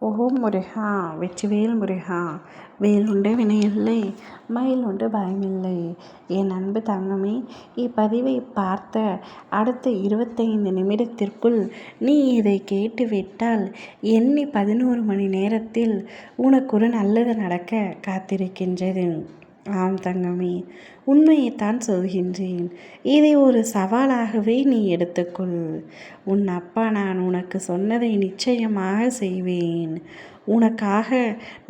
ஓம் முருகா! வெற்றிவேல் முருகா! வேலுண்டு வினையில்லை, மயிலுண்டு பயமில்லை. என் அன்பு தங்கமே, இப்பதிவை பார்த்த அடுத்த 25 நிமிடத்திற்குள் நீ இதை கேட்டுவிட்டால் எண்ணி 11 மணி நேரத்தில் உனக்கொரு நல்லது நடக்க காத்திருக்கின்றது. ஆம் தங்கமே, உண்மையைத்தான் சொல்கின்றேன். இதை ஒரு சவாலாகவே நீ எடுத்துக்கொள். உன் அப்பா நான் உனக்கு சொன்னதை நிச்சயமாக செய்வேன். உனக்காக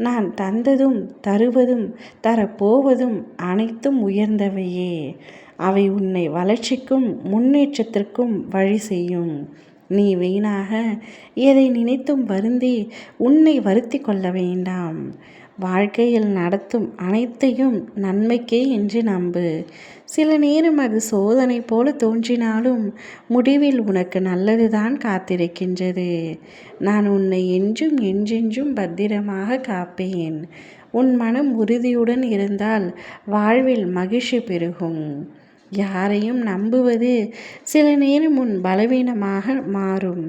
நான் தந்ததும் தருவதும் தரப்போவதும் அனைத்தும் உயர்ந்தவையே. அவை உன்னை வளர்ச்சிக்கும் முன்னேற்றத்திற்கும் வழி செய்யும். நீ வீணாக எதை நினைத்தும் வருந்தி உன்னை வருத்தி கொள்ள வேண்டாம். வாழ்க்கையில் நடத்தும் அனைத்தையும் நன்மைக்கே என்று நம்பு. சில நேரம் அது சோதனை போல தோன்றினாலும் முடிவில் உனக்கு நல்லதுதான் காத்திருக்கின்றது. நான் உன்னை என்றும் என்றென்றும் பத்திரமாக காப்பேன். உன் மனம் உறுதியுடன் இருந்தால் வாழ்வில் மகிழ்ச்சி பெருகும். யாரையும் நம்புவது சில நேரம் உன் பலவீனமாக மாறும்.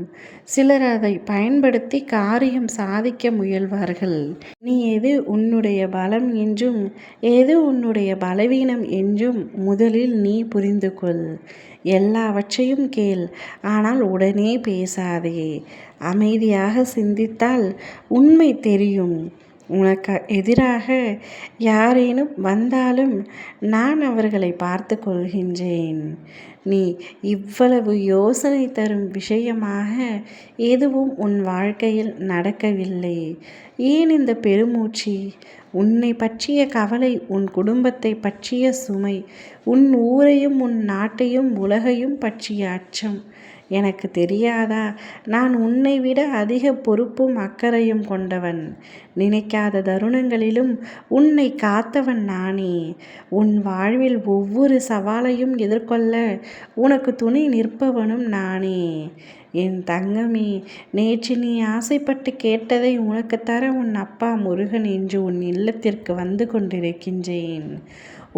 சிலர் அதை பயன்படுத்தி காரியம் சாதிக்க முயல்வார்கள். நீ எது உன்னுடைய பலம் என்றும் எது உன்னுடைய பலவீனம் என்றும் முதலில் நீ புரிந்து கொள். எல்லாவற்றையும் கேள், ஆனால் உடனே பேசாதே. அமைதியாக சிந்தித்தால் உண்மை தெரியும். உனக்கு எதிராக யாரேனும் வந்தாலும் நான் அவர்களை பார்த்து கொள்கின்றேன். நீ இவ்வளவு யோசனை தரும் விஷயமாக எதுவும் உன் வாழ்க்கையில் நடக்கவில்லை. ஏன் இந்த பெருமூச்சு? உன்னை பற்றிய கவலை, உன் குடும்பத்தை பற்றிய சுமை, உன் ஊரையும் உன் நாட்டையும் உலகையும் பற்றிய அச்சம். எனக்கு தெரியாதா? நான் உன்னை விட அதிக பொறுப்பும் அக்கறையும் கொண்டவன். நினைக்காத தருணங்களிலும் உன்னை காத்தவன் நானே. உன் வாழ்வில் ஒவ்வொரு சவாலையும் எதிர்கொள்ள உனக்கு துணை நிற்பவனும் நானே. என் தங்கமே, நேற்று நீ ஆசைப்பட்டு கேட்டதை உனக்கு தர உன் அப்பா முருகன் இன்று உன் இல்லத்திற்கு வந்து கொண்டிருக்கின்றேன்.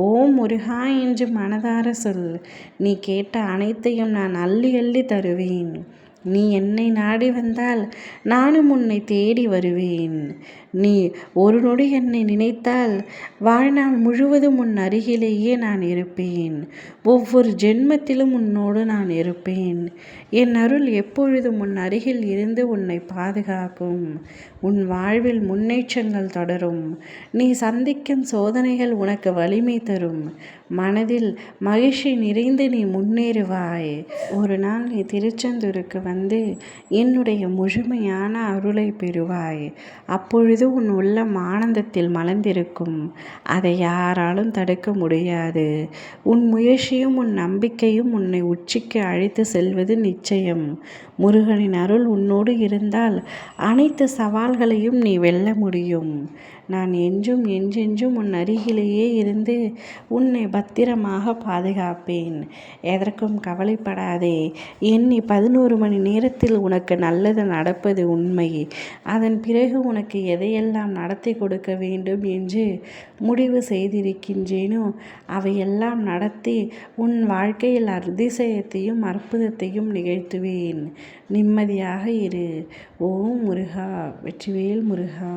ஓம் முருகா என்று மனதார சொல். நீ கேட்ட அனைத்தையும் நான் அள்ளி அள்ளி தருவேன். நீ என்னை நாடி வந்தால் நானும் உன்னை தேடி வருவேன். நீ ஒரு நொடி என்னை நினைத்தால் வாழ்நாள் முழுவதும் உன் அருகிலேயே நான் இருப்பேன். ஒவ்வொரு ஜென்மத்திலும் உன்னோடு நான் இருப்பேன். என் அருள் எப்பொழுதும் உன் அருகில் இருந்து உன்னை பாதுகாக்கும். உன் வாழ்வில் முன்னேற்றங்கள் தொடரும். நீ சந்திக்கும் சோதனைகள் உனக்கு வலிமை தரும். மனதில் மகிழ்ச்சி நிறைந்து நீ முன்னேறுவாய். ஒரு நாள் நீ திருச்செந்தூருக்கு வந்து என்னுடைய முழுமையான அருளை பெறுவாய். அப்பொழுது உன் உள்ளம் ஆனந்தத்தில் மலர்ந்திருக்கும். அதை யாராலும் தடுக்க முடியாது. உன் முயற்சியும் உன் நம்பிக்கையும் உன்னை உச்சிக்கு அழைத்து செல்வது நிச்சயம். முருகனின் அருள் உன்னோடு இருந்தால் அனைத்து சவால்களையும் நீ வெல்ல முடியும். நான் என்றும் என்றென்றும் உன் அருகிலேயே இருந்து உன்னை பத்திரமாக பாதுகாப்பேன். எதற்கும் கவலைப்படாதே. எண்ணி 11 மணி நேரத்தில் உனக்கு நல்லது நடப்பது உண்மை. அதன் பிறகு உனக்கு எதையெல்லாம் நடத்தி கொடுக்க வேண்டும் என்று முடிவு செய்திருக்கின்றேனோ அவையெல்லாம் நடத்தி உன் வாழ்க்கையில் அதிசயத்தையும் அற்புதத்தையும் நிகழ்த்துவேன். நிம்மதியாக இரு. ஓம் முருகா! வெற்றிவேல் முருகா!